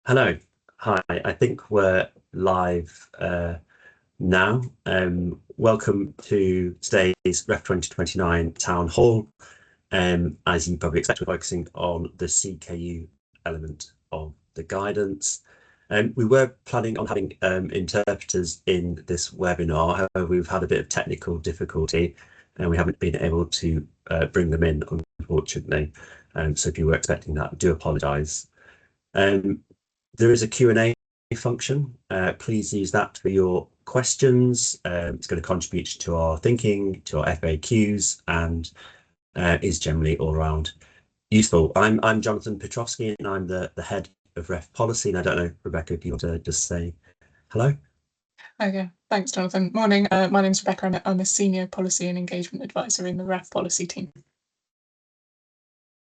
Hello. Hi. I think we're live now. Welcome to today's Ref 2029 Town Hall. As you probably expect, we're focusing on the CKU element of the guidance. We were planning on having interpreters in this webinar. However, we've had a bit of technical difficulty and we haven't been able to bring them in, unfortunately. So if you were expecting that, I do apologise. There is a Q&A function. Please use that for your questions. It's going to contribute to our thinking, to our FAQs, and is generally all around useful. I'm Jonathan Piotrowski, and I'm the head of Ref Policy. And I don't know, Rebecca, if you want to just say hello. Okay, thanks, Jonathan. Morning. My name's Rebecca Emmett. I'm a senior policy and engagement advisor in the Ref Policy team.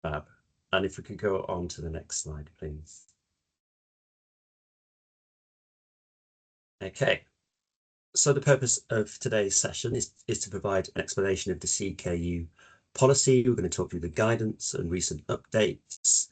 And if we could go on to the next slide, please. Okay, so the purpose of today's session is to provide an explanation of the CKU policy. We're going to talk through the guidance and recent updates.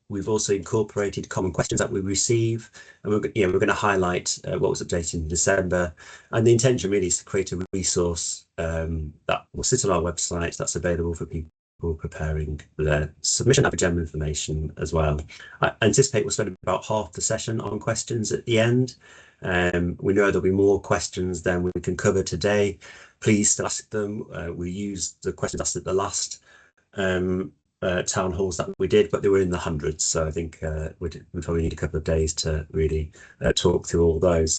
We've also incorporated common questions that we receive, and we're going to highlight what was updated in December. And the intention really is to create a resource that will sit on our website that's available for people preparing their submission of general information as well. I anticipate we'll spend about half the session on questions at the end. We know there'll be more questions than we can cover today. Please still ask them. We used the questions asked at the last town halls that we did, but they were in the hundreds. So I think we probably need a couple of days to really talk through all those.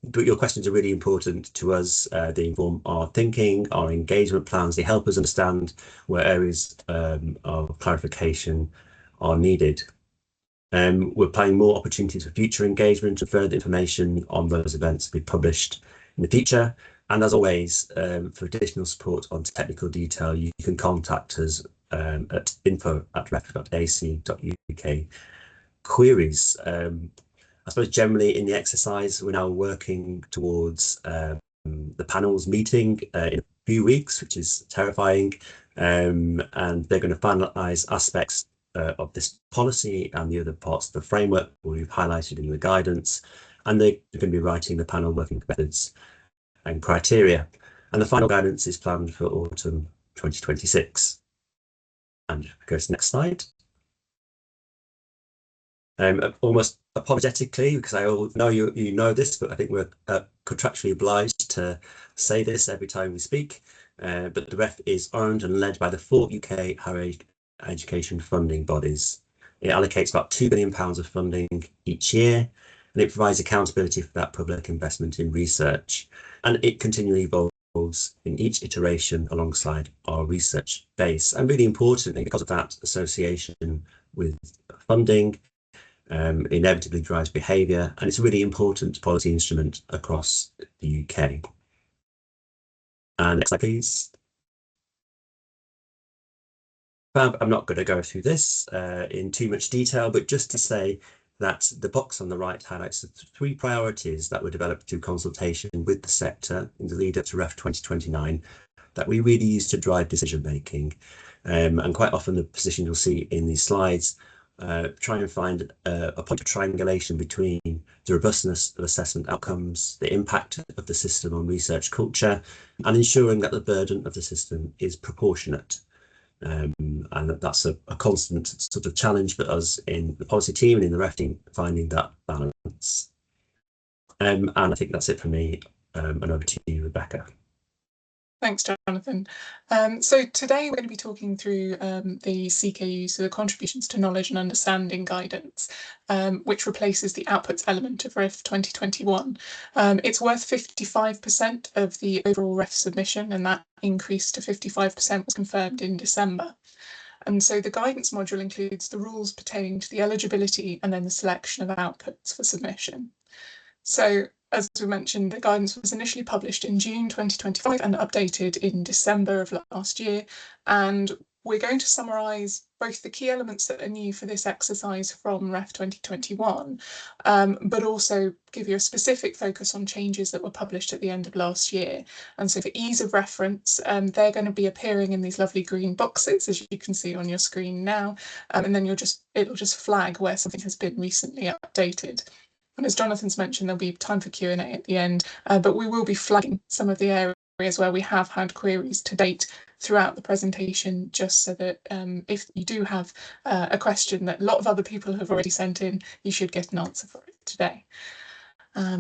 But your questions are really important to us. They inform our thinking, our engagement plans. They help us understand where areas of clarification are needed. We're planning more opportunities for future engagement, and further information on those events will be published in the future. And as always, for additional support on technical detail, you can contact us at info@ref.ac.uk. Queries. I suppose generally in the exercise, we're now working towards the panel's meeting in a few weeks, which is terrifying. And they're going to finalise aspects of this policy and the other parts of the framework we've highlighted in the guidance. And they're going to be writing the panel working methods and criteria. And the final guidance is planned for autumn 2026. And go to the next slide. Almost apologetically, because I know you know this, but I think we're contractually obliged to say this every time we speak. But the REF is owned and led by the 4 UK higher education funding bodies. It allocates about £2 billion of funding each year, and it provides accountability for that public investment in research. And it continually evolves in each iteration alongside our research base. And really importantly, because of that association with funding, inevitably drives behaviour, and it's a really important policy instrument across the UK. And next slide, please. I'm not going to go through this in too much detail, but just to say that the box on the right highlights the 3 priorities that were developed through consultation with the sector in the lead up to REF 2029 that we really use to drive decision making. And quite often the position you'll see in these slides try and find a point of triangulation between the robustness of assessment outcomes, the impact of the system on research culture, and ensuring that the burden of the system is proportionate. And that's a constant sort of challenge for us in the policy team and in the REF team, finding that balance. And I think that's it for me. And over to you, Rebecca. Thanks, Jonathan. So today we're going to be talking through the CKU, so the Contributions to Knowledge and Understanding guidance, which replaces the outputs element of REF 2021. It's worth 55% of the overall REF submission, and that increase to 55% was confirmed in December. And so the guidance module includes the rules pertaining to the eligibility and then the selection of outputs for submission. So, as we mentioned, the guidance was initially published in June 2025 and updated in December of last year. And we're going to summarise both the key elements that are new for this exercise from REF 2021, but also give you a specific focus on changes that were published at the end of last year. And so for ease of reference, they're going to be appearing in these lovely green boxes, as you can see on your screen now, and then it'll just flag where something has been recently updated. And as Jonathan's mentioned, there'll be time for Q&A at the end, but we will be flagging some of the areas where we have had queries to date throughout the presentation, just so that if you do have a question that a lot of other people have already sent in, you should get an answer for it today.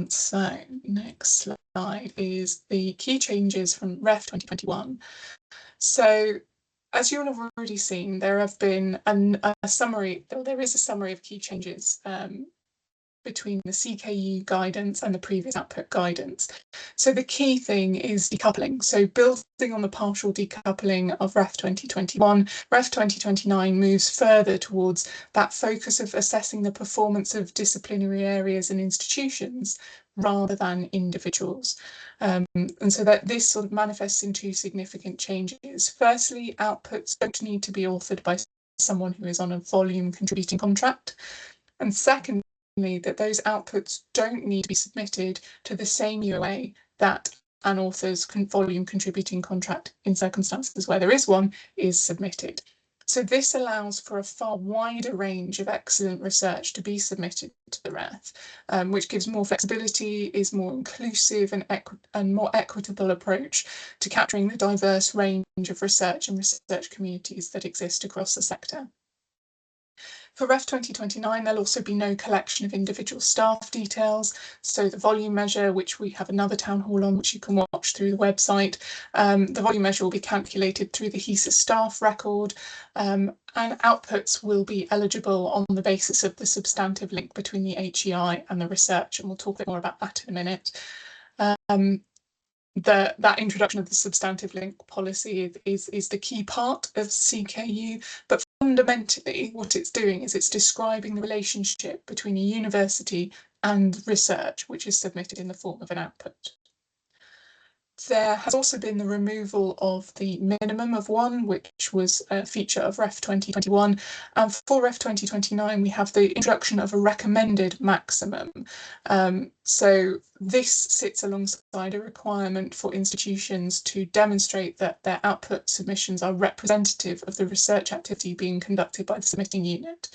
So next slide is the key changes from REF 2021. So as you'll have already seen, there have been a summary, there is a summary of key changes between the CKU guidance and the previous output guidance. So the key thing is decoupling. So building on the partial decoupling of REF 2021, REF 2029 moves further towards that focus of assessing the performance of disciplinary areas and institutions rather than individuals. And so that this sort of manifests in two significant changes. Firstly, outputs don't need to be authored by someone who is on a volume contributing contract. And secondly, that those outputs don't need to be submitted to the same UOA that an author's volume contributing contract, in circumstances where there is one, is submitted. So this allows for a far wider range of excellent research to be submitted to the REF, which gives more flexibility, is more inclusive and more equitable approach to capturing the diverse range of research and research communities that exist across the sector. For REF 2029, there'll also be no collection of individual staff details. So the volume measure, which we have another town hall on, which you can watch through the website, the volume measure will be calculated through the HESA staff record, and outputs will be eligible on the basis of the substantive link between the HEI and the research, and we'll talk a bit more about that in a minute. That introduction of the substantive link policy is the key part of CKU, but fundamentally what it's doing is it's describing the relationship between a university and research, which is submitted in the form of an output. There has also been the removal of the minimum of one, which was a feature of REF 2021. And for REF 2029, we have the introduction of a recommended maximum. So this sits alongside a requirement for institutions to demonstrate that their output submissions are representative of the research activity being conducted by the submitting unit.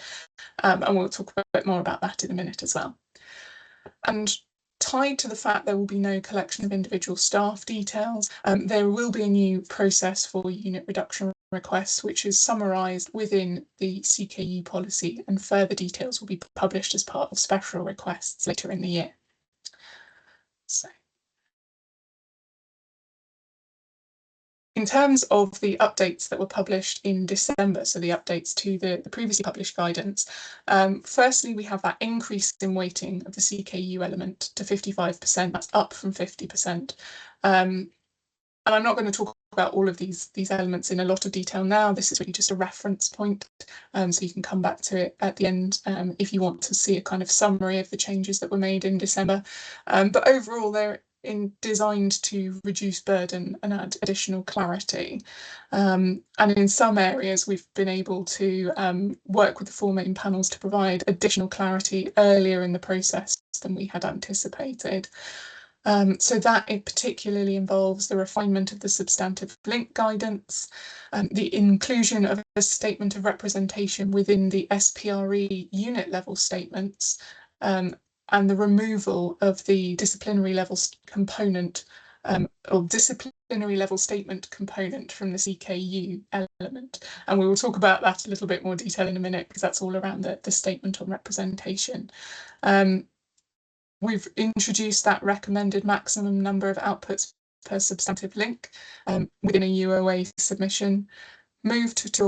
And we'll talk a bit more about that in a minute as well. And tied to the fact there will be no collection of individual staff details, there will be a new process for unit reduction requests, which is summarised within the CKU policy, and further details will be published as part of special requests later in the year. So, in terms of the updates that were published in December, so the updates to the previously published guidance, firstly, we have that increase in weighting of the CKU element to 55%. That's up from 50%. And I'm not going to talk about all of these elements in a lot of detail now. This is really just a reference point, so you can come back to it at the end if you want to see a kind of summary of the changes that were made in December. But overall, they're designed to reduce burden and add additional clarity. And in some areas, we've been able to work with the four main panels to provide additional clarity earlier in the process than we had anticipated. So that it particularly involves the refinement of the substantive link guidance, the inclusion of a statement of representation within the SPRE unit level statements, and the removal of the disciplinary level component or disciplinary level statement component from the CKU element. And we will talk about that a little bit more detail in a minute, because that's all around the statement on representation. We've introduced that recommended maximum number of outputs per substantive link within a UOA submission, moved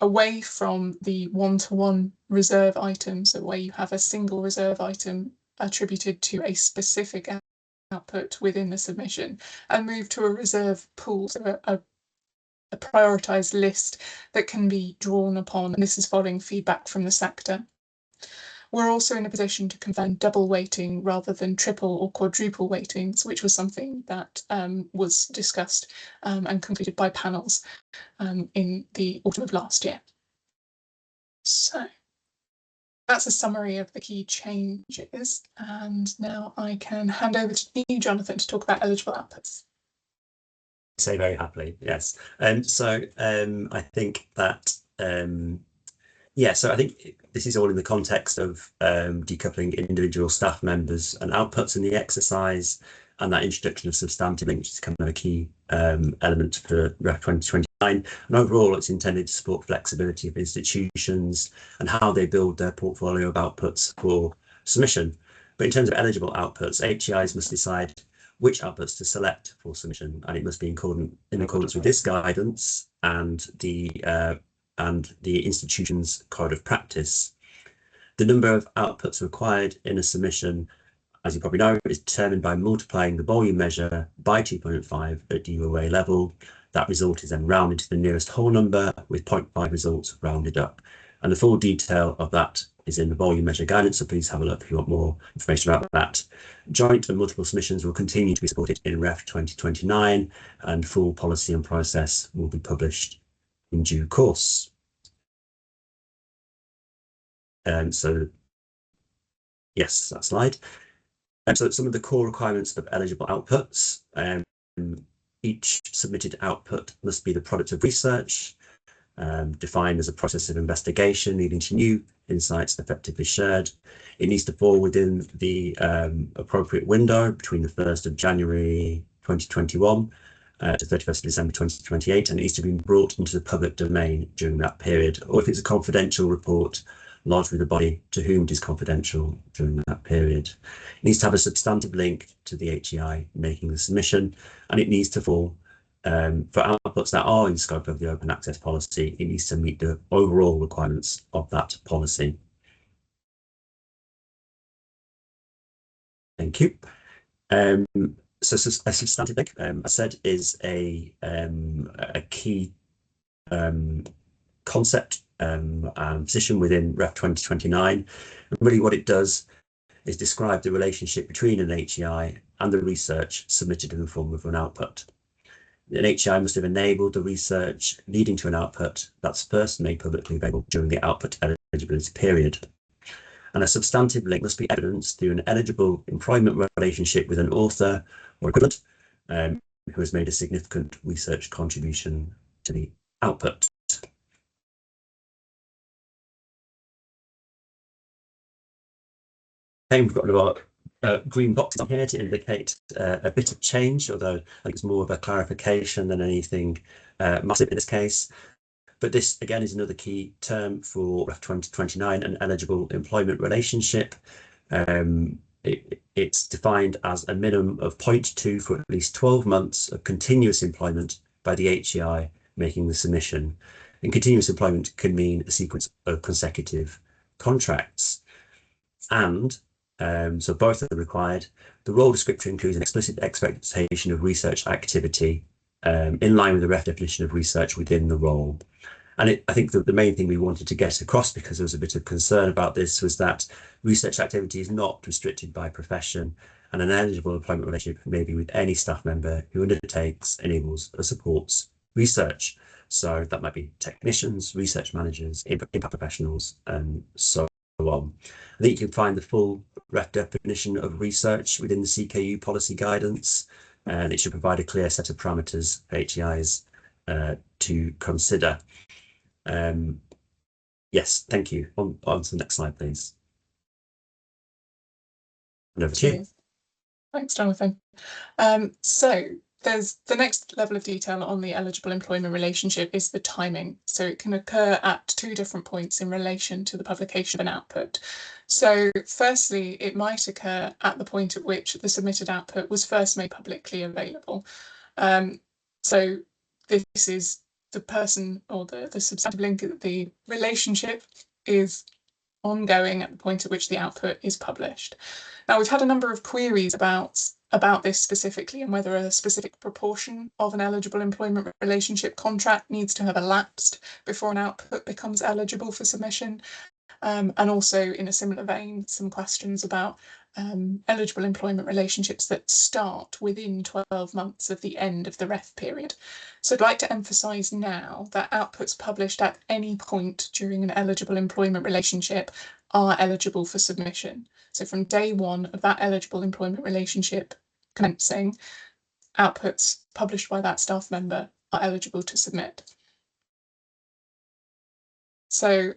away from the one-to-one reserve item, so where you have a single reserve item attributed to a specific output within the submission, and move to a reserve pool, so a prioritised list that can be drawn upon, and this is following feedback from the sector. We're also in a position to confirm double weighting rather than triple or quadruple weightings, which was something that was discussed and concluded by panels in the autumn of last year. So that's a summary of the key changes, and now I can hand over to you, Jonathan, to talk about eligible outputs. Say very happily, yes. So I think that so I think this is all in the context of decoupling individual staff members and outputs in the exercise, and that introduction of substantive link, which is kind of a key element for REF 2029. And overall, it's intended to support flexibility of institutions and how they build their portfolio of outputs for submission. But in terms of eligible outputs, HEIs must decide which outputs to select for submission, and it must be in accordance with this guidance and the institution's code of practice. The number of outputs required in a submission, as you probably know, is determined by multiplying the volume measure by 2.5 at DOA level. That result is then rounded to the nearest whole number, with 0.5 results rounded up. And the full detail of that is in the volume measure guidance, so please have a look if you want more information about that. Joint and multiple submissions will continue to be supported in REF 2029, and full policy and process will be published in due course. So yes, that slide. So some of the core requirements of eligible outputs. Each submitted output must be the product of research, defined as a process of investigation leading to new insights effectively shared. It needs to fall within the appropriate window between the 1st of January 2021 to 31st of December 2028, and it needs to be brought into the public domain during that period, or if it's a confidential report, lodged with the body to whom it is confidential during that period. It needs to have a substantive link to the HEI making the submission, and it needs to fall for outputs that are in scope of the open access policy. It needs to meet the overall requirements of that policy. Thank you. So a substantive link, as I said, is a key concept and position within REF 2029. And really what it does is describe the relationship between an HEI and the research submitted in the form of an output. An HEI must have enabled the research leading to an output that's first made publicly available during the output eligibility period. And a substantive link must be evidenced through an eligible employment relationship with an author or equivalent who has made a significant research contribution to the output. We've got our green boxes on here to indicate a bit of change, although I think it's more of a clarification than anything massive in this case. But this, again, is another key term for REF 2029, an eligible employment relationship. It's defined as a minimum of 0.2 for at least 12 months of continuous employment by the HEI making the submission. And continuous employment can mean a sequence of consecutive contracts. And so both are required. The role descriptor includes an explicit expectation of research activity in line with the REF definition of research within the role. And I think that the main thing we wanted to get across, because there was a bit of concern about this, was that research activity is not restricted by profession, and an eligible employment relationship may be with any staff member who undertakes, enables, or supports research. So that might be technicians, research managers, impact professionals, and so on. I think you can find the full REF definition of research within the CKU policy guidance, and it should provide a clear set of parameters for HEIs to consider. Yes, thank you. On to the next slide, please. And over to you. Thanks, Jonathan. So there's the next level of detail on the eligible employment relationship is the timing. So it can occur at two different points in relation to the publication of an output. So firstly, it might occur at the point at which the submitted output was first made publicly available. So this is the person or the substantive link, the relationship is ongoing at the point at which the output is published. Now, we've had a number of queries about this specifically, and whether a specific proportion of an eligible employment relationship contract needs to have elapsed before an output becomes eligible for submission. and also in a similar vein, some questions about eligible employment relationships that start within 12 months of the end of the ref period. So I'd like to emphasise now that outputs published at any point during an eligible employment relationship are eligible for submission. So from day one of that eligible employment relationship commencing, outputs published by that staff member are eligible to submit. So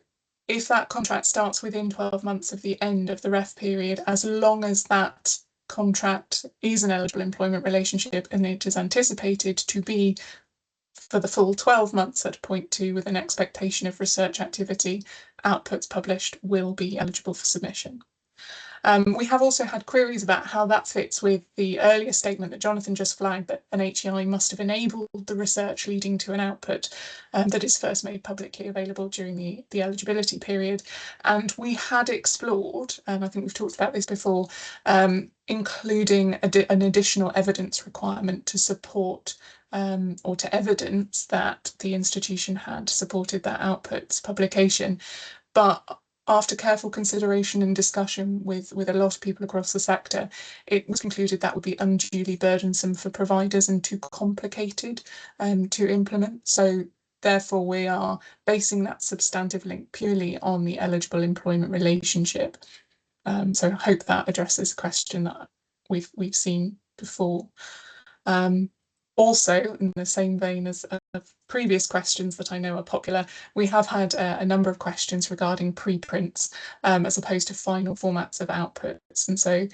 if that contract starts within 12 months of the end of the ref period, as long as that contract is an eligible employment relationship and it is anticipated to be for the full 12 months at point 2 with an expectation of research activity, outputs published will be eligible for submission. We have also had queries about how that fits with the earlier statement that Jonathan just flagged, that an HEI must have enabled the research leading to an output that is first made publicly available during the eligibility period. And we had explored, and I think we've talked about this before, including an additional evidence requirement to support or to evidence that the institution had supported that output's publication. But after careful consideration and discussion with a lot of people across the sector, it was concluded that would be unduly burdensome for providers and too complicated to implement. So therefore, we are basing that substantive link purely on the eligible employment relationship. So I hope that addresses a question that we've seen before. Also, in the same vein as previous questions that I know are popular, we have had a number of questions regarding preprints as opposed to final formats of outputs. And so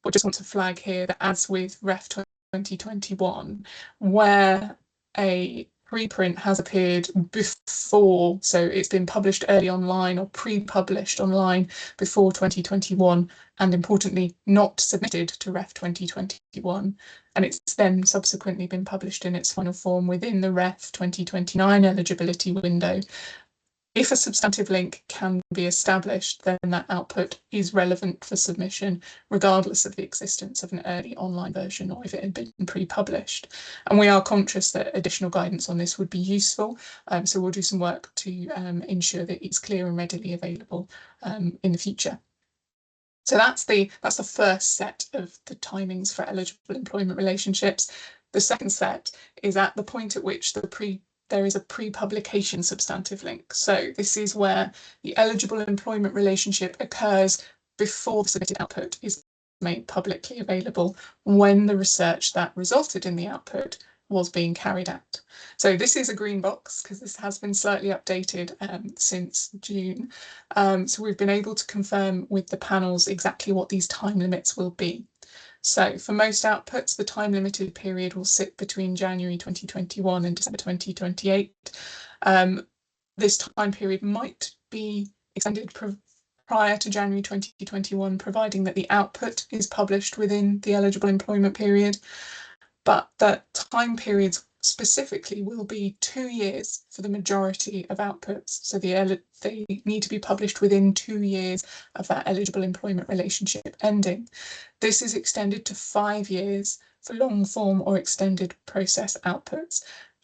I just want to flag here that as with Ref 2021, where a preprint has appeared before, so it's been published early online or pre-published online before 2021, and importantly, not submitted to Ref 2021, and it's then subsequently been published in its final form within the Ref 2029 eligibility window. If a substantive link can be established, then that output is relevant for submission, regardless of the existence of an early online version or if it had been pre-published. And we are conscious that additional guidance on this would be useful, so we'll do some work to ensure that it's clear and readily available in the future. So that's the first set of the timings for eligible employment relationships. The second set is at the point at which there is a pre-publication substantive link. So this is where the eligible employment relationship occurs before the submitted output is made publicly available, when the research that resulted in the output was being carried out. So this is a green box because this has been slightly updated since June. So we've been able to confirm with the panels exactly what these time limits will be. So for most outputs, the time limited period will sit between January 2021 and December 2028. This time period might be extended prior to January 2021, providing that the output is published within the eligible employment period. But the time periods specifically will be 2 years for the majority of outputs. So they need to be published within 2 years of that eligible employment relationship ending. This is extended to 5 years for long form or extended process outputs,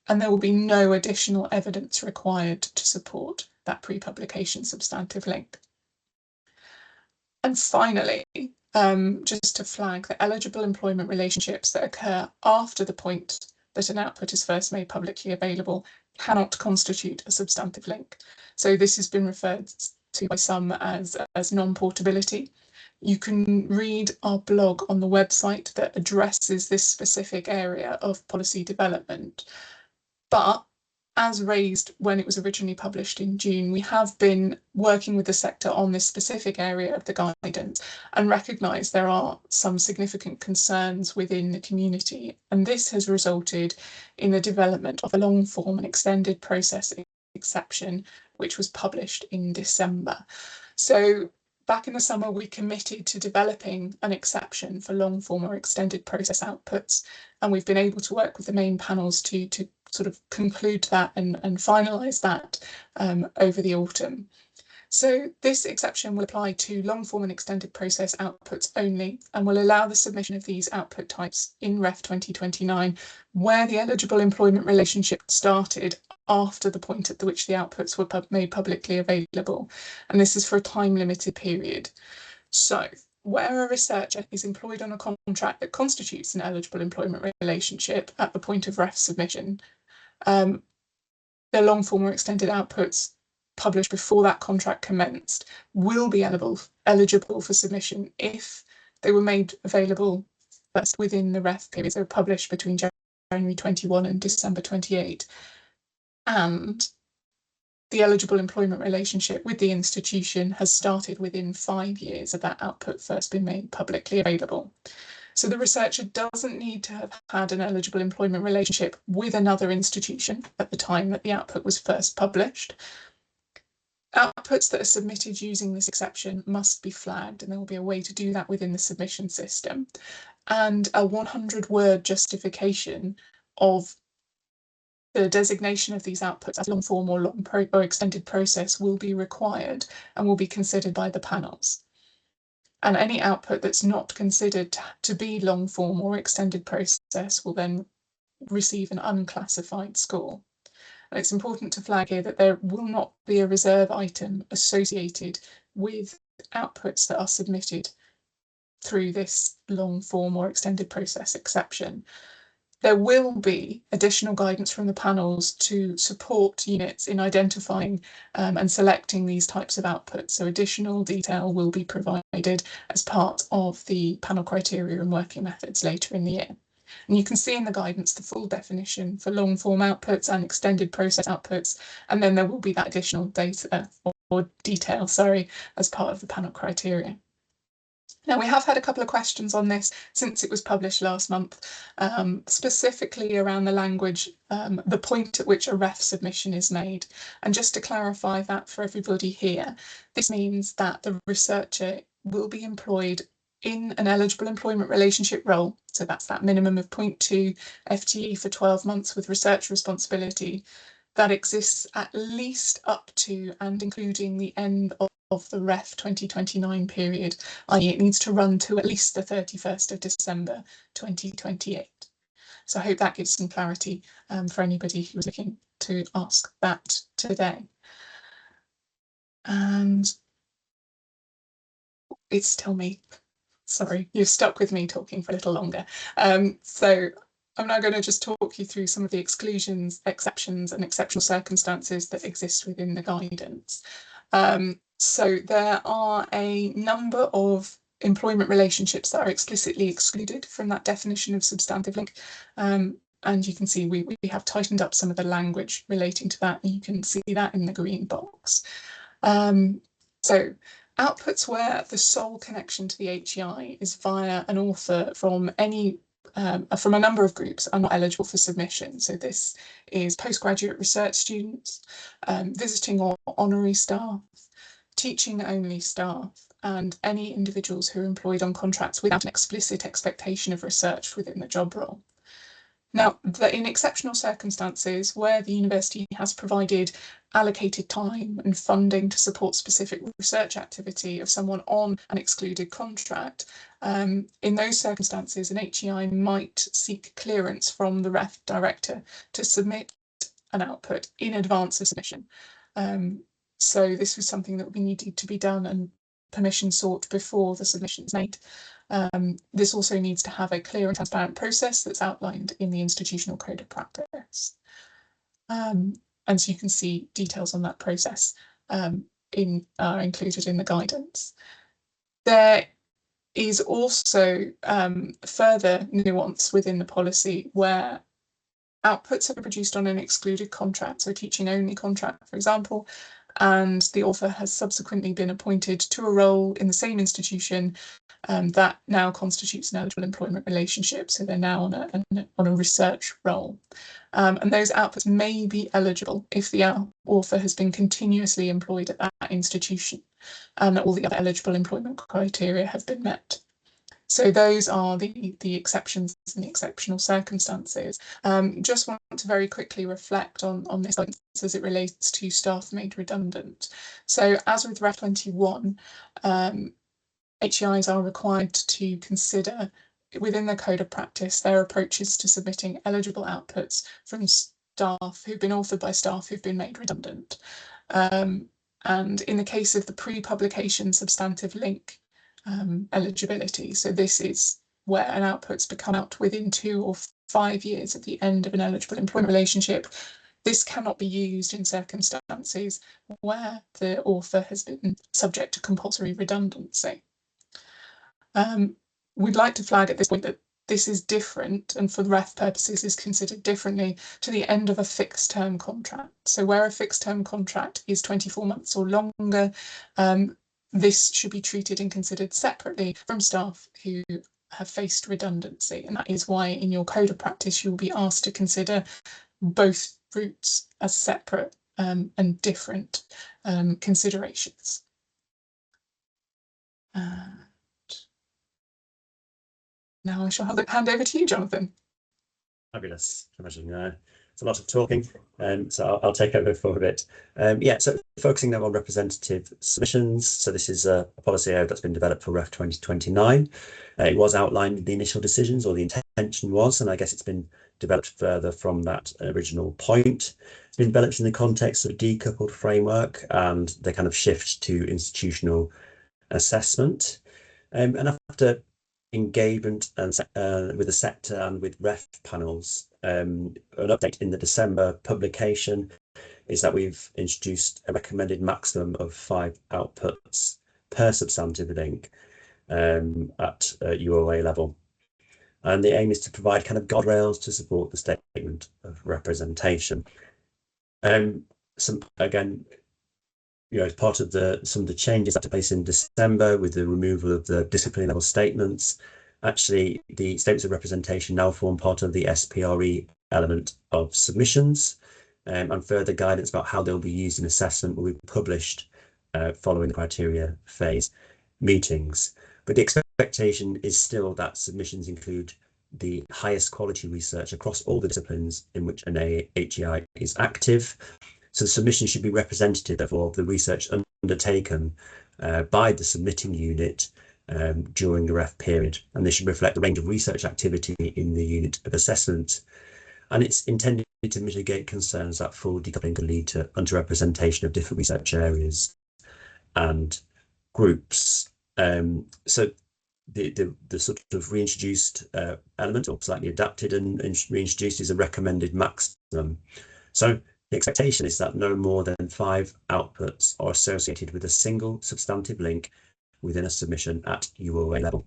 and there will be no additional evidence required to support that pre-publication substantive link. And finally, just to flag that eligible employment relationships that occur after the point that an output is first made publicly available cannot constitute a substantive link. So this has been referred to by some as non-portability. You can read our blog on the website that addresses this specific area of policy development. But as raised when it was originally published in June, we have been working with the sector on this specific area of the guidance and recognise there are some significant concerns within the community, and this has resulted in the development of a long form and extended process exception, which was published in December. So back in the summer, we committed to developing an exception for long form or extended process outputs, and we've been able to work with the main panels to sort of conclude that and finalise that over the autumn. So this exception will apply to long form and extended process outputs only, and will allow the submission of these output types in Ref 2029 where the eligible employment relationship started after the point at which the outputs were made publicly available, and this is for a time-limited period. So, where a researcher is employed on a contract that constitutes an eligible employment relationship at the point of ref submission, their long form or extended outputs published before that contract commenced will be eligible for submission if they were made available first within the ref period, so published between January 21 and December 28, and the eligible employment relationship with the institution has started within 5 years of that output first being made publicly available. So the researcher doesn't need to have had an eligible employment relationship with another institution at the time that the output was first published. Outputs that are submitted using this exception must be flagged, and there will be a way to do that within the submission system. And a 100-word justification of the designation of these outputs as long form or or extended process will be required and will be considered by the panels. And any output that's not considered to be long form or extended process will then receive an unclassified score. And it's important to flag here that there will not be a reserve item associated with outputs that are submitted through this long form or extended process exception. There will be additional guidance from the panels to support units in identifying and selecting these types of outputs. So additional detail will be provided as part of the panel criteria and working methods later in the year. And you can see in the guidance the full definition for long form outputs and extended process outputs, and then there will be that additional data or detail, as part of the panel criteria. Now, we have had a couple of questions on this since it was published last month, specifically around the language, the point at which a ref submission is made. And just to clarify that for everybody here, this means that the researcher will be employed in an eligible employment relationship role. So that's that minimum of 0.2 FTE for 12 months with research responsibility that exists at least up to and including the end of the REF 2029 period, i.e. it needs to run to at least the 31st of December 2028. So I hope that gives some clarity for anybody who was looking to ask that today. And it's still me. Sorry, you've stuck with me talking for a little longer. So I'm now going to just talk you through some of the exclusions, exceptions and exceptional circumstances that exist within the guidance. So there are a number of employment relationships that are explicitly excluded from that definition of substantive link. And you can see we have tightened up some of the language relating to that, and you can see that in the green box. So outputs where the sole connection to the HEI is via an author from from a number of groups are not eligible for submission. So this is postgraduate research students, visiting or honorary staff, teaching only staff, and any individuals who are employed on contracts without an explicit expectation of research within the job role. Now, in exceptional circumstances where the university has provided allocated time and funding to support specific research activity of someone on an excluded contract, in those circumstances, an HEI might seek clearance from the REF director to submit an output in advance of submission. So this was something that we needed to be done and permission sought before the submission is made. This also needs to have a clear and transparent process that's outlined in the institutional code of practice. And so you can see details on that process are included in the guidance. There is also further nuance within the policy where outputs are produced on an excluded contract, so a teaching only contract, for example, and the author has subsequently been appointed to a role in the same institution that now constitutes an eligible employment relationship. So they're now on a research role. And those outputs may be eligible if the author has been continuously employed at that institution and all the other eligible employment criteria have been met. So those are the exceptions and the exceptional circumstances. Just want to very quickly reflect on this guidance as it relates to staff made redundant. So as with REF 21, HEIs are required to consider within the code of practice their approaches to submitting eligible outputs from staff who've been authored by staff who've been made redundant. And in the case of the pre-publication substantive link eligibility, so this is where an output's become out within 2 or 5 years of the end of an eligible employment relationship, this cannot be used in circumstances where the author has been subject to compulsory redundancy. We'd like to flag at this point that this is different, and for ref purposes is considered differently to the end of a fixed term contract. So where a fixed term contract is 24 months or longer, this should be treated and considered separately from staff who have faced redundancy. And that is why in your code of practice, you'll be asked to consider both routes as separate and different considerations. Now I shall hand over to you, Jonathan. Fabulous. I imagine it's a lot of talking, so I'll take over for a bit. Yeah, so focusing now on representative submissions. So this is a policy area that's been developed for REF 2029. It was outlined in the initial decisions, or the intention was, and I guess it's been developed further from that original point. It's been developed in the context of a decoupled framework and the kind of shift to institutional assessment. And after engagement and with the sector and with ref panels, an update in the December publication is that we've introduced a recommended maximum of 5 outputs per substantive link at UOA level. And the aim is to provide kind of guardrails to support the statement of representation. Again, as part of some of the changes that took place in December with the removal of the discipline level statements, actually the statements of representation now form part of the SPRE element of submissions, and further guidance about how they'll be used in assessment will be published following the criteria phase meetings. But the expectation is still that submissions include the highest quality research across all the disciplines in which an HEI is active. So the submission should be representative, therefore, of the research undertaken by the submitting unit during the ref period. And this should reflect the range of research activity in the unit of assessment. And it's intended to mitigate concerns that full decoupling can lead to underrepresentation of different research areas and groups. So the sort of reintroduced element, or slightly adapted and reintroduced, is a recommended maximum. So the expectation is that no more than 5 outputs are associated with a single substantive link within a submission at UOA level.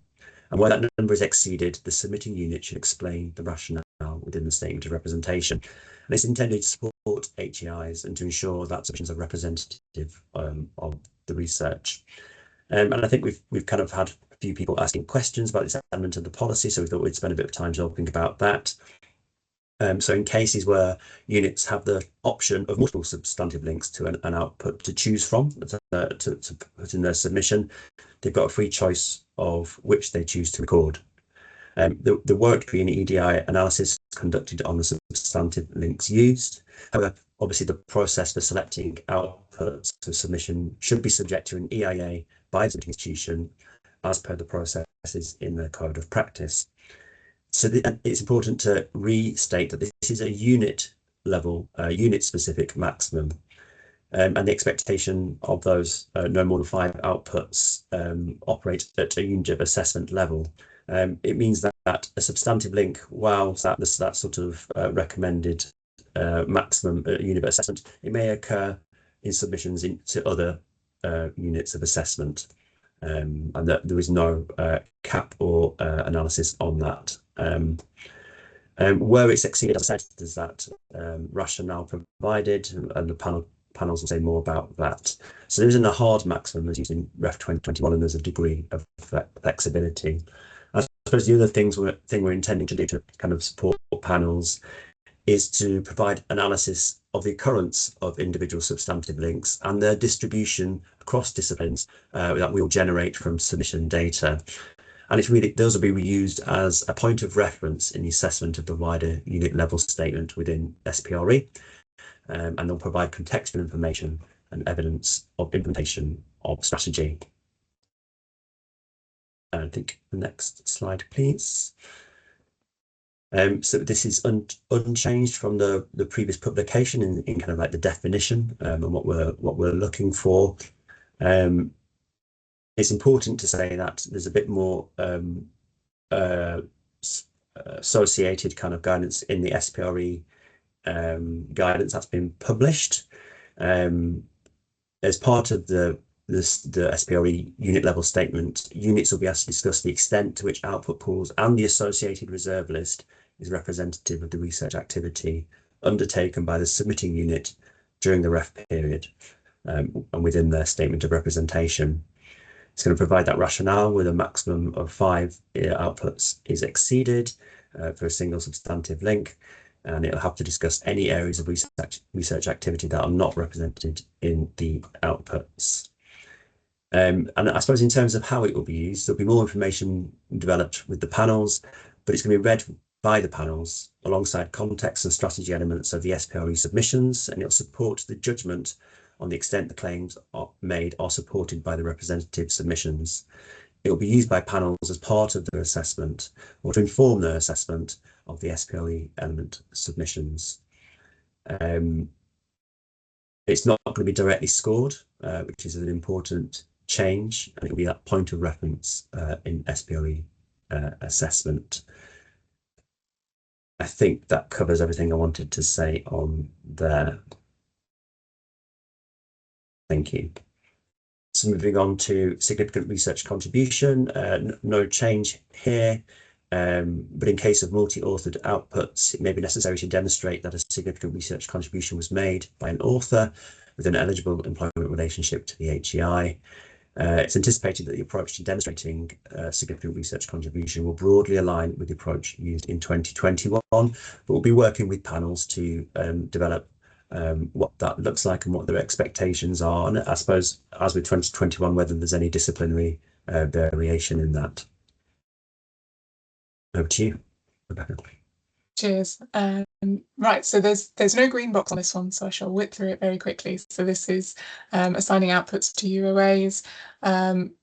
And where that number is exceeded, the submitting unit should explain the rationale within the statement of representation. And it's intended to support HEIs and to ensure that submissions are representative of the research. And I think we've kind of had a few people asking questions about this element of the policy, so we thought we'd spend a bit of time talking about that. So in cases where units have the option of multiple substantive links to an output to choose from to put in their submission, they've got a free choice of which they choose to record. The work to be an EDI analysis conducted on the substantive links used. However, obviously the process for selecting outputs for submission should be subject to an EIA by the institution as per the processes in the code of practice. So it's important to restate that this is a unit level, unit specific maximum, and the expectation of those no more than 5 outputs operate at a unit of assessment level. It means that a substantive link, while that sort of recommended maximum unit of assessment, it may occur in submissions into other units of assessment, and that there is no cap or analysis on that. Where it's exceeded, as I said, there's that rationale provided, and the panels will say more about that. So there isn't a hard maximum as used in REF 2021, and there's a degree of flexibility. I suppose the other thing we're intending to do to kind of support panels is to provide analysis of the occurrence of individual substantive links and their distribution across disciplines that we will generate from submission data. And it's really, those will be reused as a point of reference in the assessment of the wider unit level statement within SPRE, and they'll provide contextual information and evidence of implementation of strategy. I think the next slide, please. So this is unchanged from the previous publication in kind of like the definition and what we're looking for. It's important to say that there's a bit more associated kind of guidance in the SPRE guidance that's been published. As part of the SPRE unit level statement, units will be asked to discuss the extent to which output pools and the associated reserve list is representative of the research activity undertaken by the submitting unit during the REF period and within their statement of representation. It's going to provide that rationale where the maximum of 5 outputs is exceeded for a single substantive link, and it'll have to discuss any areas of research activity that are not represented in the outputs. And I suppose in terms of how it will be used, there'll be more information developed with the panels, but it's going to be read by the panels alongside context and strategy elements of the SPRE submissions, and it'll support the judgment on the extent the claims made are supported by the representative submissions. It will be used by panels as part of their assessment or to inform their assessment of the SPRE element submissions. It's not going to be directly scored, which is an important change, and it will be that point of reference in SPRE assessment. I think that covers everything I wanted to say on there. Thank you. So moving on to significant research contribution, no change here, but in case of multi-authored outputs, it may be necessary to demonstrate that a significant research contribution was made by an author with an eligible employment relationship to the HEI. It's anticipated that the approach to demonstrating significant research contribution will broadly align with the approach used in 2021, but we'll be working with panels to develop what that looks like and what their expectations are, and I suppose as with 2021 whether there's any disciplinary variation in that. Over to you, Rebecca. Cheers. Right, so there's no green box on this one, so I shall whip through it very quickly. So this is assigning outputs to UOAs.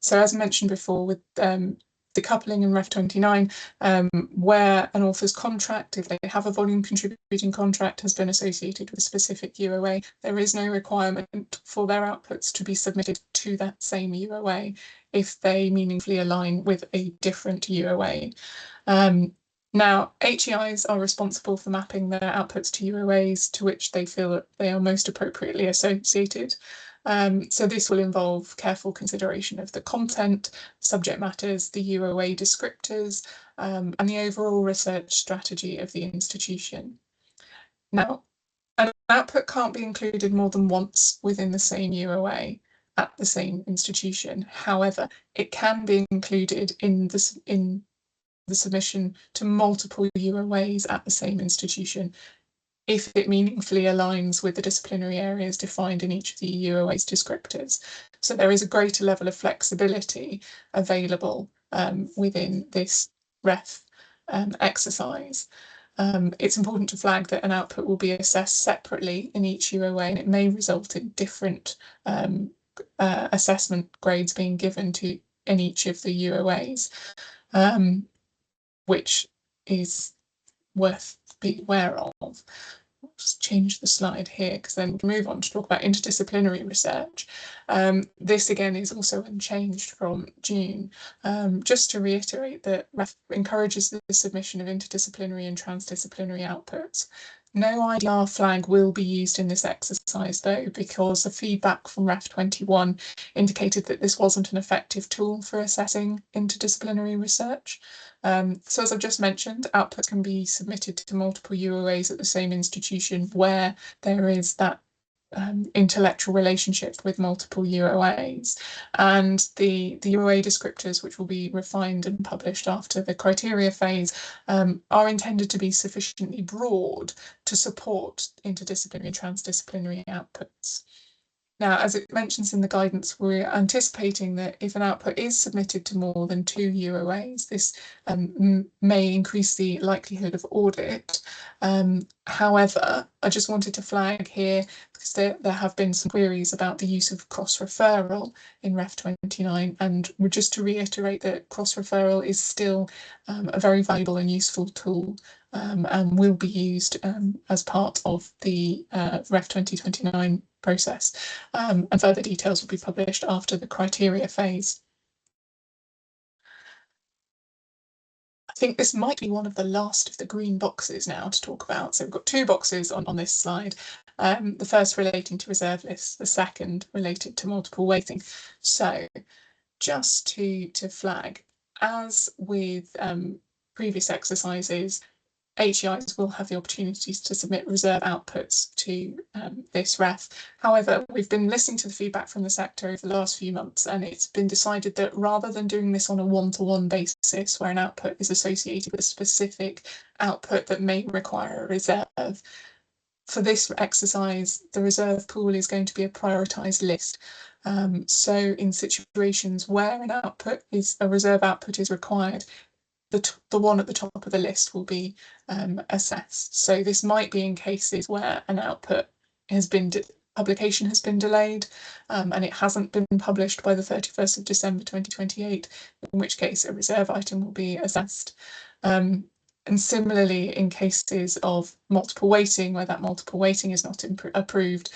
So as I mentioned before, with decoupling in Ref 29, where an author's contract, if they have a volume contributing contract, has been associated with a specific UOA, there is no requirement for their outputs to be submitted to that same UOA if they meaningfully align with a different UOA. Now, HEIs are responsible for mapping their outputs to UOAs to which they feel that they are most appropriately associated. So this will involve careful consideration of the content, subject matters, the UOA descriptors, and the overall research strategy of the institution. Now, an output can't be included more than once within the same UOA at the same institution. However, it can be included in the submission to multiple UOAs at the same institution if it meaningfully aligns with the disciplinary areas defined in each of the UOA's descriptors. So there is a greater level of flexibility available within this REF exercise. It's important to flag that an output will be assessed separately in each UOA, and it may result in different assessment grades being given to in each of the UOAs. Which is worth being aware of. I'll just change the slide here because then we can move on to talk about interdisciplinary research. This again is also unchanged from June. Just to reiterate that REF encourages the submission of interdisciplinary and transdisciplinary outputs. No IDR flag will be used in this exercise though, because the feedback from REF 21 indicated that this wasn't an effective tool for assessing interdisciplinary research. So as I've just mentioned, outputs can be submitted to multiple UOAs at the same institution where there is that intellectual relationship with multiple UOAs, and the UOA descriptors, which will be refined and published after the criteria phase, are intended to be sufficiently broad to support interdisciplinary and transdisciplinary outputs. Now, as it mentions in the guidance, we're anticipating that if an output is submitted to more than 2 UOAs, this may increase the likelihood of audit. However, I just wanted to flag here, because there have been some queries about the use of cross-referral in Ref 29, and just to reiterate that cross-referral is still a very valuable and useful tool, and will be used as part of the Ref 2029 process, and further details will be published after the criteria phase. I think this might be one of the last of the green boxes now to talk about. So we've got two boxes on this slide. The first relating to reserve lists, the second related to multiple weighting. So just to flag, as with previous exercises, HEIs will have the opportunities to submit reserve outputs to this ref. However, we've been listening to the feedback from the sector over the last few months, and it's been decided that rather than doing this on a one-to-one basis, where an output is associated with a specific output that may require a reserve, for this exercise, the reserve pool is going to be a prioritised list. So in situations where a reserve output is required, the one at the top of the list will be assessed. So this might be in cases where an output publication has been delayed, and it hasn't been published by the 31st of December 2028, in which case a reserve item will be assessed. And similarly, in cases of multiple weighting, where that multiple weighting is not approved,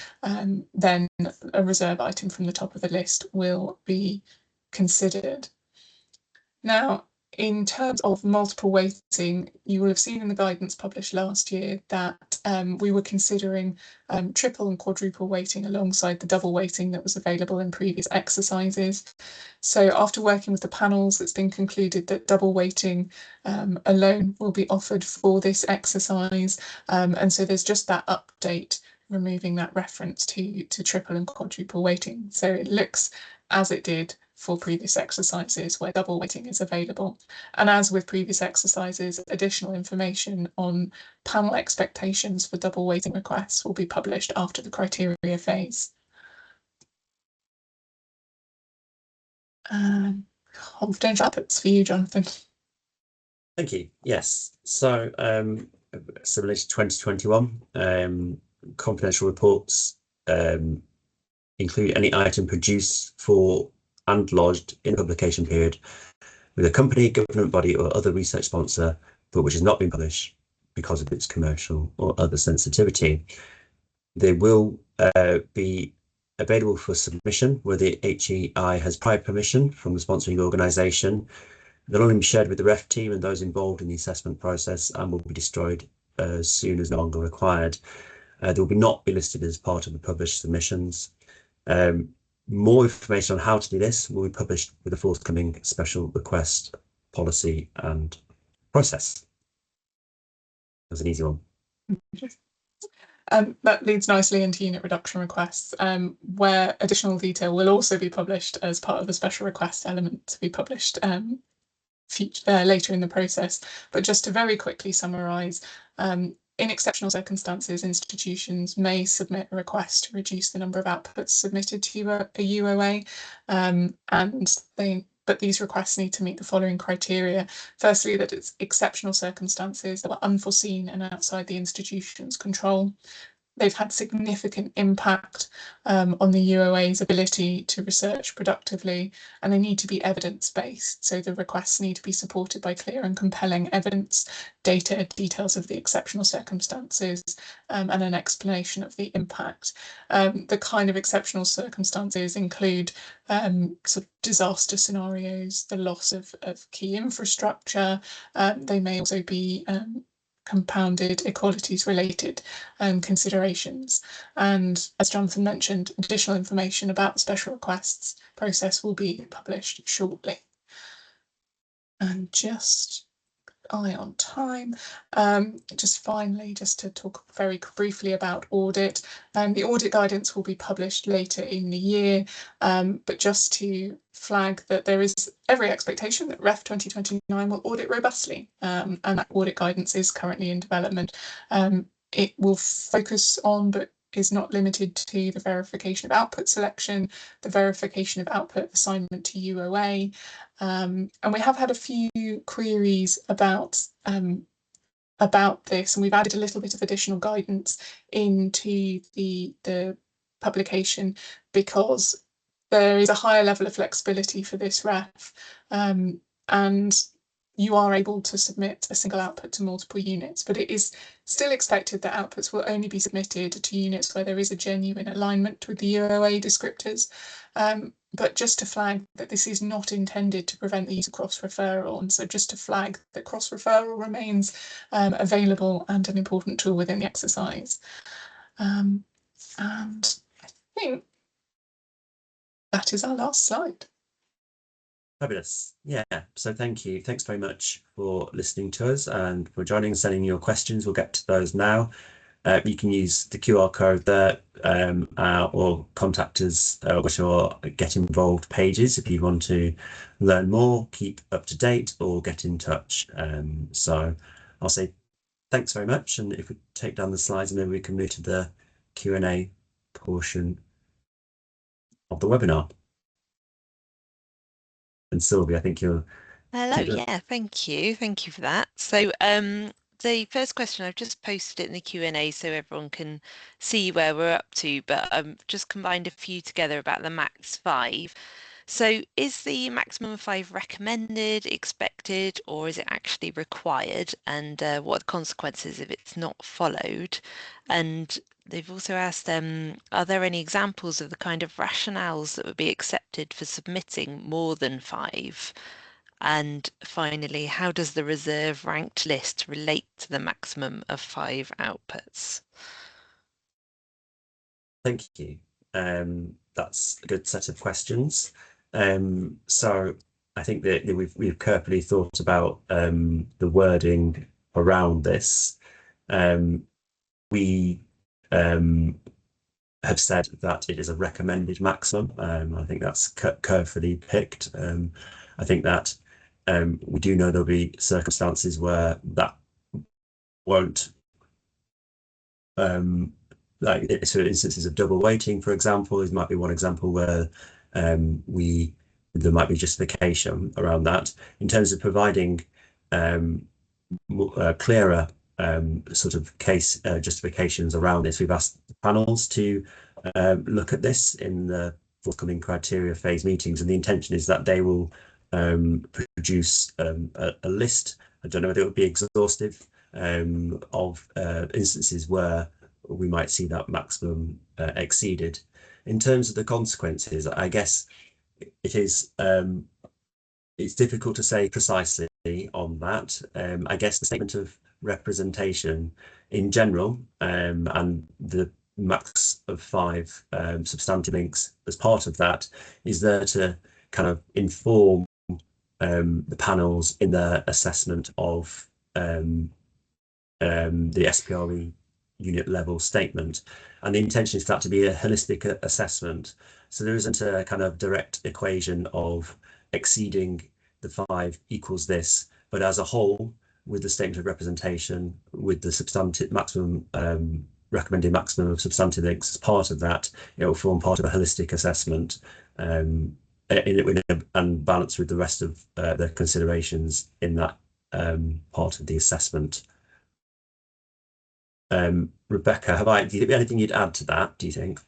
then a reserve item from the top of the list will be considered. Now, in terms of multiple weighting, you will have seen in the guidance published last year that we were considering triple and quadruple weighting alongside the double weighting that was available in previous exercises. So after working with the panels, it's been concluded that double weighting alone will be offered for this exercise. And so there's just that update, removing that reference to triple and quadruple weighting. So it looks as it did for previous exercises where double weighting is available. And as with previous exercises, additional information on panel expectations for double weighting requests will be published after the criteria phase. Confidential outputs for you, Jonathan. Thank you. Yes. So, related to 2021, confidential reports include any item produced for and lodged in a publication period with a company, government body or other research sponsor, but which has not been published because of its commercial or other sensitivity. They will be available for submission where the HEI has prior permission from the sponsoring organisation. They'll only be shared with the ref team and those involved in the assessment process, and will be destroyed as soon as no longer required. They will not be listed as part of the published submissions. More information on how to do this will be published with a forthcoming special request policy and process. That's an easy one. That leads nicely into unit reduction requests, where additional detail will also be published as part of the special request element to be published later in the process. But just to very quickly summarise, in exceptional circumstances, institutions may submit a request to reduce the number of outputs submitted to a UOA, but these requests need to meet the following criteria. Firstly, that it's exceptional circumstances that were unforeseen and outside the institution's control. They've had significant impact on the UOA's ability to research productively, and they need to be evidence-based. So the requests need to be supported by clear and compelling evidence, data, details of the exceptional circumstances, and an explanation of the impact. The kind of exceptional circumstances include sort of disaster scenarios, the loss of key infrastructure. They may also be compounded equalities related considerations. And as Jonathan mentioned, additional information about the special requests process will be published shortly. And just eye on time. Just finally, just to talk very briefly about audit. The audit guidance will be published later in the year, but just to flag that there is every expectation that REF 2029 will audit robustly, and that audit guidance is currently in development. It will focus on, but is not limited to, the verification of output selection, the verification of output assignment to UOA, and we have had a few queries about about this, and we've added a little bit of additional guidance into the publication because there is a higher level of flexibility for this ref, and you are able to submit a single output to multiple units, but it is still expected that outputs will only be submitted to units where there is a genuine alignment with the UOA descriptors. But just to flag that this is not intended to prevent the use of cross-referral, and so just to flag that cross-referral remains available and an important tool within the exercise. And I think that is our last slide. Fabulous. Yeah, so thank you. Thanks very much for listening to us and for joining and sending your questions. We'll get to those now. You can use the QR code there or contact us which are get involved pages if you want to learn more, keep up to date or get in touch. So I'll say thanks very much, and if we take down the slides and then we can move to the Q&A portion of the webinar. And Sylvia, I think you're... Hello, yeah, thank you for that. So the first question, I've just posted it in the Q&A so everyone can see where we're up to, but I've just combined a few together about the max 5. So is the maximum of 5 recommended, expected, or is it actually required? And what are the consequences if it's not followed? And they've also asked, are there any examples of the kind of rationales that would be accepted for submitting more than 5? And finally, how does the reserve ranked list relate to the maximum of 5 outputs? Thank you. That's a good set of questions. So I think that we've carefully thought about the wording around this. We have said that it is a recommended maximum. I think that's carefully picked. I think that we do know there'll be circumstances where that won't, like so instances of double weighting, for example, this might be one example where there might be justification around that. In terms of providing clearer sort of case justifications around this, we've asked the panels to look at this in the forthcoming criteria phase meetings, and the intention is that they will produce a list. I don't know whether it would be exhaustive of instances where we might see that maximum exceeded. In terms of the consequences, I guess it is it's difficult to say precisely on that. I guess the statement of representation in general and the max of 5 substantive links as part of that is there to kind of inform the panels in their assessment of the SPRE unit level statement, and the intention is for that to be a holistic assessment. So there isn't a kind of direct equation of exceeding the 5 equals this, but as a whole, with the statement of representation, with the substantive maximum recommended maximum of substantive links as part of that, it will form part of a holistic assessment and balance with the rest of the considerations in that part of the assessment. Rebecca, do you have anything you'd add to that, do you think?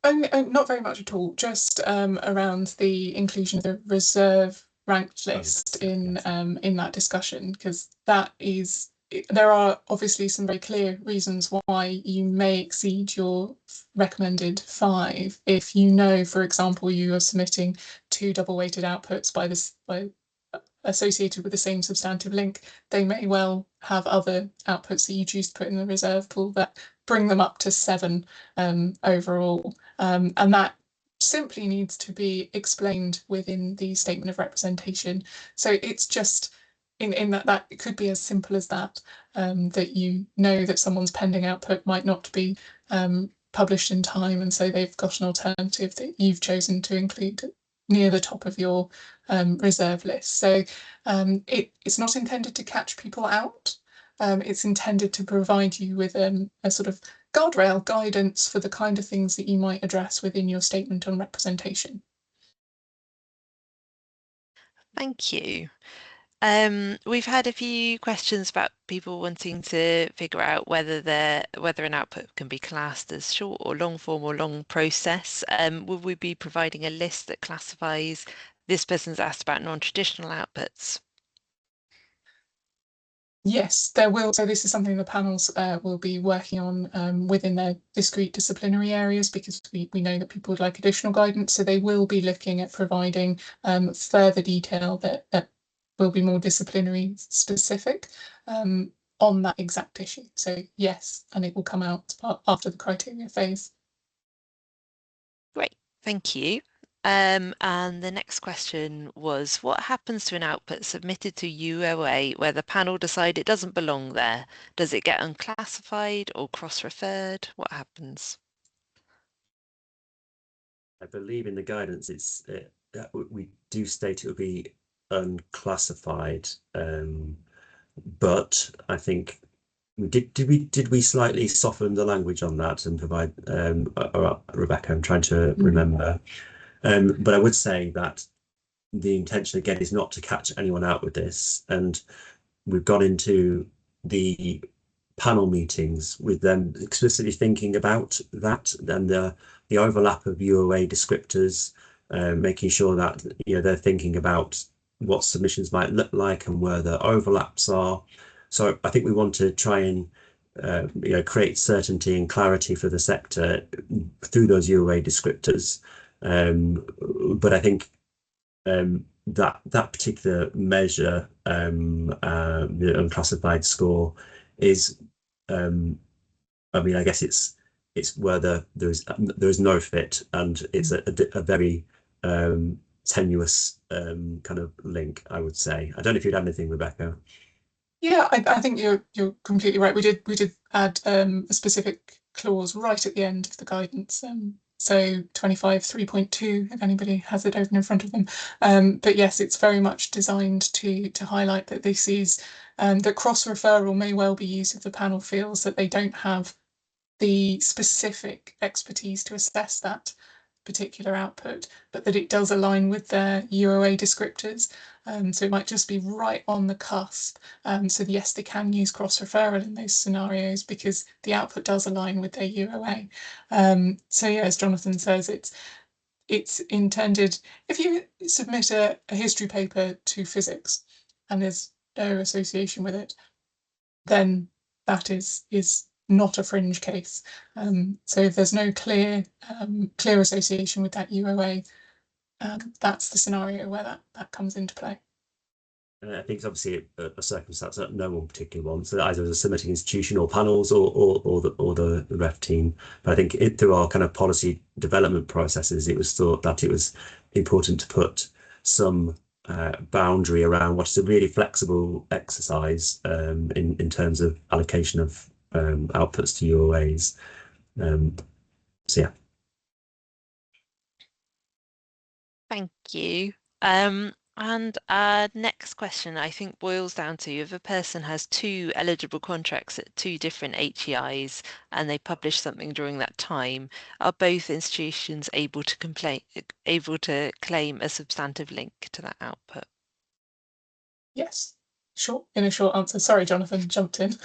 Not very much at all, just around the inclusion of the reserve ranked list in that discussion, because that is, there are obviously some very clear reasons why you may exceed your recommended 5 if you know, for example, you are submitting 2 double weighted outputs associated with the same substantive link. They may well have other outputs that you choose to put in the reserve pool that bring them up to 7 overall, and that simply needs to be explained within the statement of representation. So it's just in that it could be as simple as that, that you know that someone's pending output might not be published in time, and so they've got an alternative that you've chosen to include near the top of your reserve list. So it's not intended to catch people out. It's intended to provide you with a sort of guardrail guidance for the kind of things that you might address within your statement on representation. Thank you. We've had a few questions about people wanting to figure out whether an output can be classed as short or long form or long process. Will we be providing a list that classifies this person's asked about non-traditional outputs? Yes, there will. So this is something the panels will be working on within their discrete disciplinary areas, because we know that people would like additional guidance. So they will be looking at providing further detail that will be more disciplinary specific on that exact issue. So yes, and it will come out after the criteria phase. Great, thank you. And the next question was, what happens to an output submitted to UOA where the panel decide it doesn't belong there? Does it get unclassified or cross-referred? What happens? I believe in the guidance, we do state it will be unclassified, but I think did we slightly soften the language on that and provide Rebecca, I'm trying to remember, but I would say that the intention again is not to catch anyone out with this, and we've gone into the panel meetings with them explicitly thinking about that and the overlap of UOA descriptors, making sure that they're thinking about what submissions might look like and where the overlaps are. So I think we want to try and create certainty and clarity for the sector through those UOA descriptors. But I think that particular measure, the unclassified score, is I mean, I guess it's where there is no fit, and it's a very tenuous kind of link, I would say. I don't know if you'd add anything, Rebecca. Yeah, I think you're completely right. We did add a specific clause right at the end of the guidance. So 25 3.2, if anybody has it open in front of them. But yes, it's very much designed to highlight that this is that cross-referral may well be used if the panel feels that they don't have the specific expertise to assess that particular output, but that it does align with their UOA descriptors. So it might just be right on the cusp. So yes, they can use cross-referral in those scenarios because the output does align with their UOA. So yeah, as Jonathan says, it's intended, if you submit a history paper to physics and there's no association with it, then that is not a fringe case. So if there's no clear association with that UOA, that's the scenario where that comes into play. I think it's obviously a circumstance that no one particularly wants. So either as a submitting institution or panels or the ref team. But I think through our kind of policy development processes, it was thought that it was important to put some boundary around what is a really flexible exercise in terms of allocation of outputs to UOAs. So yeah. Thank you. And our next question, I think, boils down to if a person has two eligible contracts at two different HEIs and they publish something during that time, are both institutions able to claim a substantive link to that output? Yes, in a short answer. Sorry, Jonathan jumped in.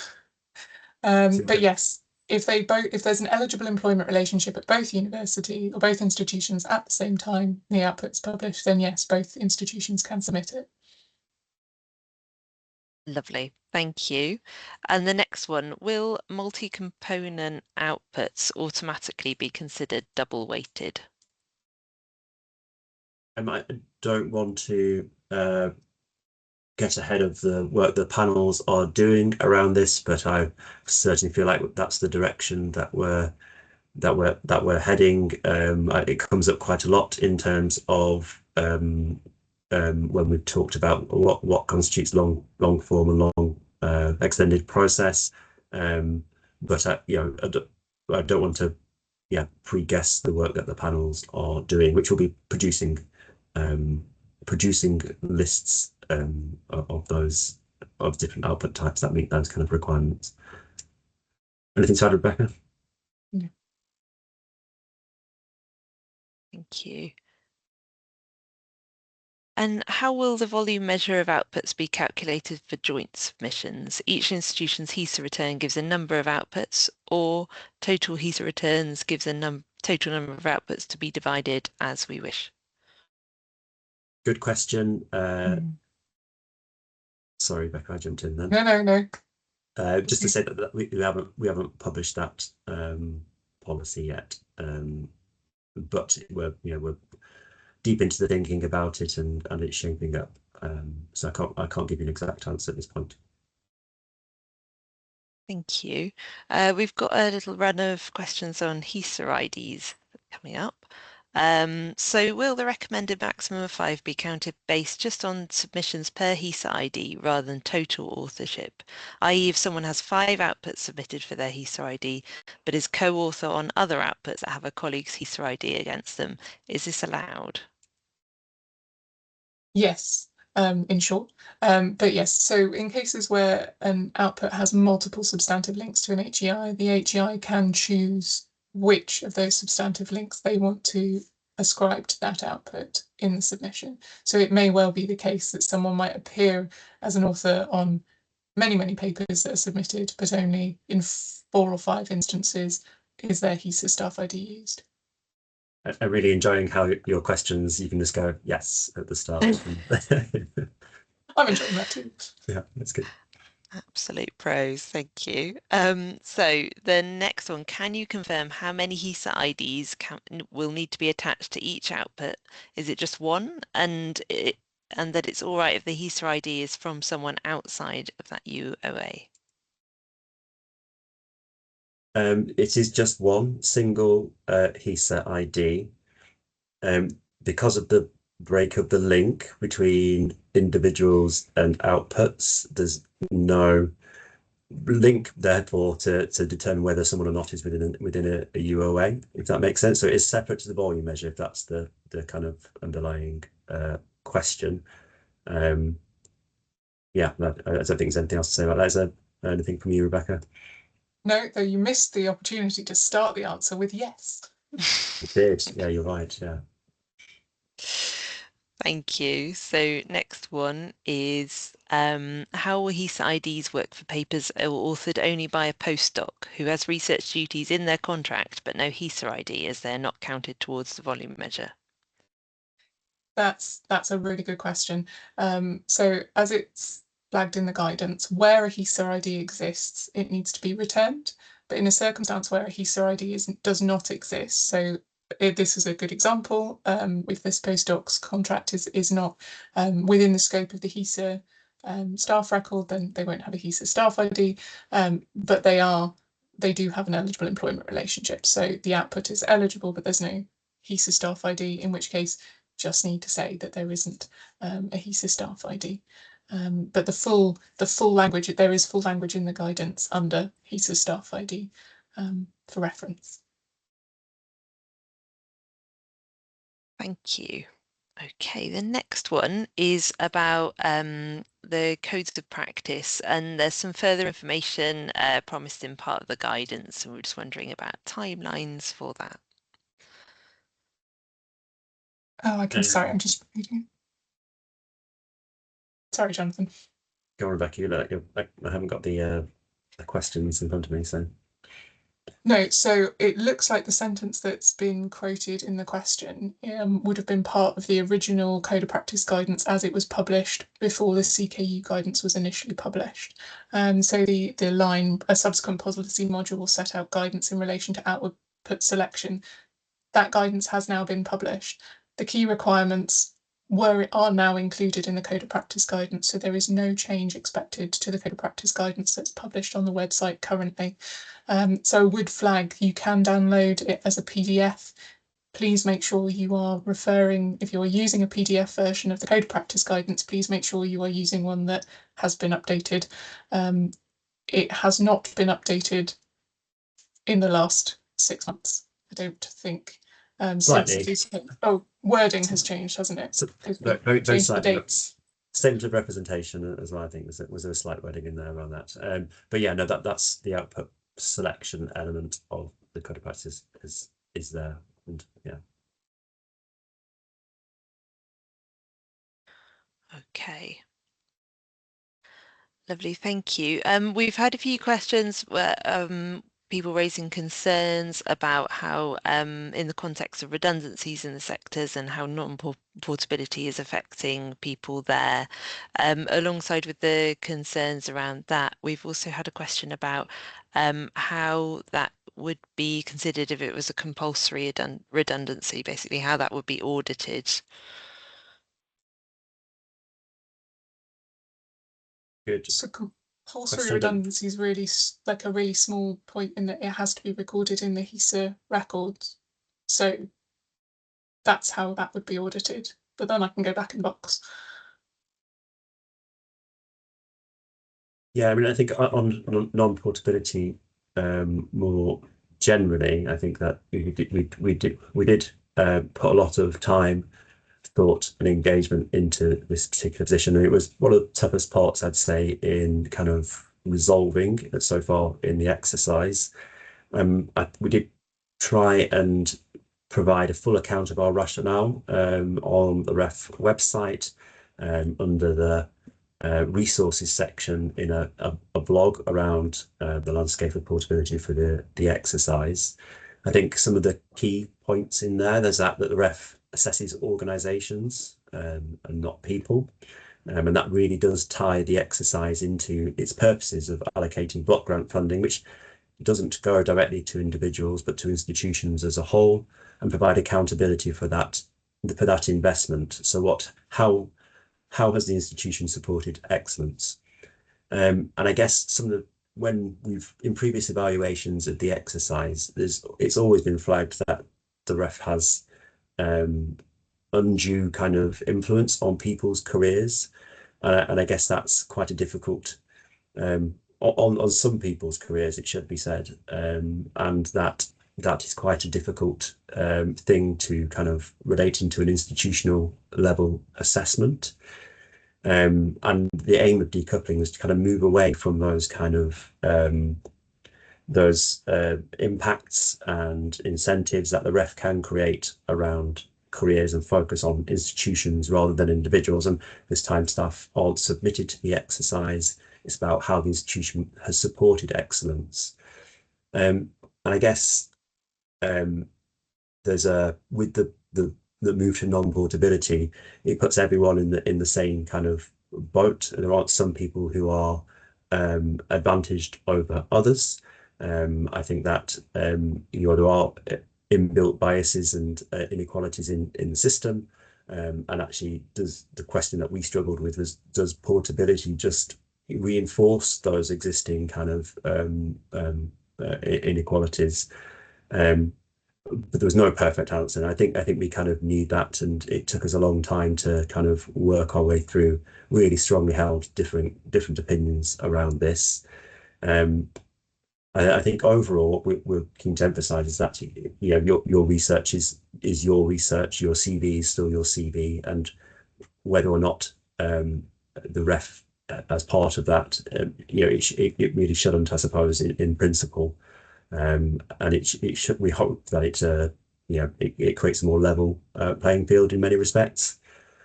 But yes, if there's an eligible employment relationship at both university or both institutions at the same time, the output's published, then yes, both institutions can submit it. Lovely, thank you. And the next one, will multi-component outputs automatically be considered double weighted? I don't want to get ahead of the work the panels are doing around this, but I certainly feel like that's the direction that we're heading. It comes up quite a lot in terms of when we've talked about what constitutes long form and long extended process. But I don't want to pre-guess the work that the panels are doing, which will be producing lists of those of different output types that meet those kind of requirements. Anything to add, Rebecca? Yeah. Thank you. And how will the volume measure of outputs be calculated for joint submissions? Each institution's HESA return gives a number of outputs, or total HESA returns gives a total number of outputs to be divided as we wish. Good question. Sorry, Rebecca, I jumped in then. No. Just to say that we haven't published that policy yet, but we're deep into the thinking about it, and it's shaping up. So I can't give you an exact answer at this point. Thank you. We've got a little run of questions on HESA IDs coming up. So will the recommended maximum of 5 be counted based just on submissions per HESA ID rather than total authorship? i.e. if someone has 5 outputs submitted for their HESA ID, but is co-author on other outputs that have a colleague's HESA ID against them, is this allowed? Yes, in short. But yes, so in cases where an output has multiple substantive links to an HEI, the HEI can choose which of those substantive links they want to ascribe to that output in the submission. So it may well be the case that someone might appear as an author on many papers that are submitted, but only in 4 or 5 instances is their HESA staff ID used. I'm really enjoying how your questions, you can just go yes at the start. I'm enjoying that too. Yeah, that's good. Absolute pros, thank you. So the next one, can you confirm how many HESA IDs will need to be attached to each output? Is it just one? And that it's all right if the HESA ID is from someone outside of that UOA? It is just one single HESA ID. Because of the break of the link between individuals and outputs, there's no link therefore to determine whether someone or not is within a UOA, if that makes sense. So it is separate to the volume measure, if that's the kind of underlying question. Yeah, I don't think there's anything else to say about that. Is there anything from you, Rebecca? No, though you missed the opportunity to start the answer with yes. You did. Yeah, you're right. Yeah. Thank you. So next one is how will HESA IDs work for papers authored only by a postdoc who has research duties in their contract but no HESA ID, as they're not counted towards the volume measure? That's a really good question. So as it's flagged in the guidance, where a HESA ID exists, it needs to be returned. But in a circumstance where a HESA ID does not exist, so this is a good example. If this postdoc's contract is not within the scope of the HESA staff record, then they won't have a HESA staff ID, but they do have an eligible employment relationship. So the output is eligible, but there's no HESA staff ID, in which case just need to say that there isn't a HESA staff ID. But the full language, there is full language in the guidance under HESA staff ID for reference. Thank you. Okay, the next one is about the codes of practice, and there's some further information promised in part of the guidance, and we're just wondering about timelines for that. Oh, sorry, I'm just reading. Sorry, Jonathan. Go on, Rebecca. I haven't got the questions in front of me, so. No, so it looks like the sentence that's been quoted in the question would have been part of the original Code of Practice guidance as it was published before the CKU guidance was initially published. So the line, a subsequent policy module will set out guidance in relation to output selection. That guidance has now been published. The key requirements are now included in the Code of Practice guidance, so there is no change expected to the Code of Practice guidance that's published on the website currently. So I would flag you can download it as a PDF. Please make sure you are referring, if you're using a PDF version of the Code of Practice guidance, please make sure you are using one that has been updated. It has not been updated in the last 6 months, I don't think. Slightly. Wording has changed, hasn't it? So, very Changed slightly. the dates. Statement of representation as well, I think. Was there a slight wording in there around that? But yeah, no, that's the output selection element of the Code of Practice is there, and yeah. Lovely, thank you. We've had a few questions where people raising concerns about how, in the context of redundancies in the sectors and how non-portability is affecting people there. Alongside with the concerns around that, we've also had a question about how that would be considered if it was a compulsory redundancy, basically how that would be audited. Good. So compulsory Question. redundancy is really like a really small point in that it has to be recorded in the HISA records. So that's how that would be audited. But then I can go back in the box. Yeah, I mean, I think on non-portability, more generally, I think that we did put a lot of time, thought, and engagement into this particular position, and it was one of the toughest parts, I'd say, in kind of resolving it so far in the exercise. We did try and provide a full account of our rationale on the REF website under the resources section in a blog around the landscape of portability for the exercise. I think some of the key points in there's that the REF assesses organisations and not people. And that really does tie the exercise into its purposes of allocating block grant funding, which doesn't go directly to individuals, but to institutions as a whole, and provide accountability for that investment. So how has the institution supported excellence? And I guess when we've in previous evaluations of the exercise, it's always been flagged that the REF has undue kind of influence on people's careers, and I guess that's quite a difficult on some people's careers, it should be said, and that is quite a difficult thing to kind of relate into an institutional level assessment. And the aim of decoupling was to kind of move away from those kind of impacts and incentives that the REF can create around careers and focus on institutions rather than individuals. And this time staff aren't submitted to the exercise. It's about how the institution has supported excellence. And I guess there's with the move to non-portability, it puts everyone in the same kind of boat. There aren't some people who are advantaged over others. I think that there are inbuilt biases and inequalities in the system. And actually, the question that we struggled with was, does portability just reinforce those existing kind of inequalities? But there was no perfect answer. And I think we kind of need that, and it took us a long time to kind of work our way through really strongly held different opinions around this. I think overall we're keen to emphasize is that your research is your research, your CV is still your CV, and whether or not the REF as part of that, it really shouldn't, I suppose, in principle. And it should. We hope that it creates a more level playing field in many respects.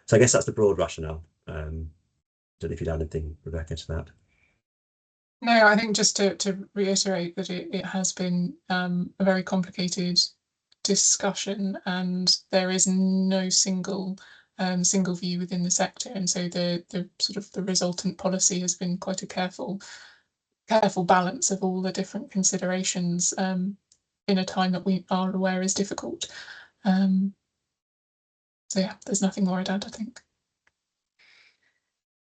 So I guess that's the broad rationale. Don't know if you'd add anything, Rebecca, to that. No, I think just to reiterate that it has been a very complicated discussion, and there is no single view within the sector, and so the sort of the resultant policy has been quite a careful balance of all the different considerations in a time that we are aware is difficult. So yeah, there's nothing more I'd add, I think.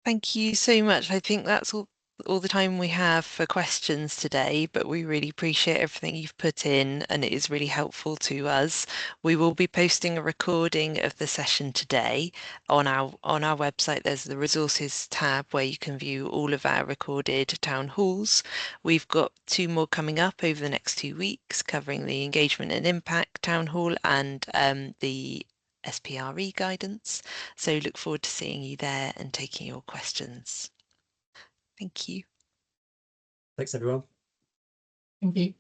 Thank you so much. I think that's all the time we have for questions today, but we really appreciate everything you've put in, and it is really helpful to us. We will be posting a recording of the session today on our website. There's the resources tab where you can view all of our recorded town halls. We've got 2 more coming up over the next 2 weeks, covering the engagement and impact town hall and the SPRE guidance. So look forward to seeing you there and taking your questions. Thank you. Thanks, everyone. Thank you.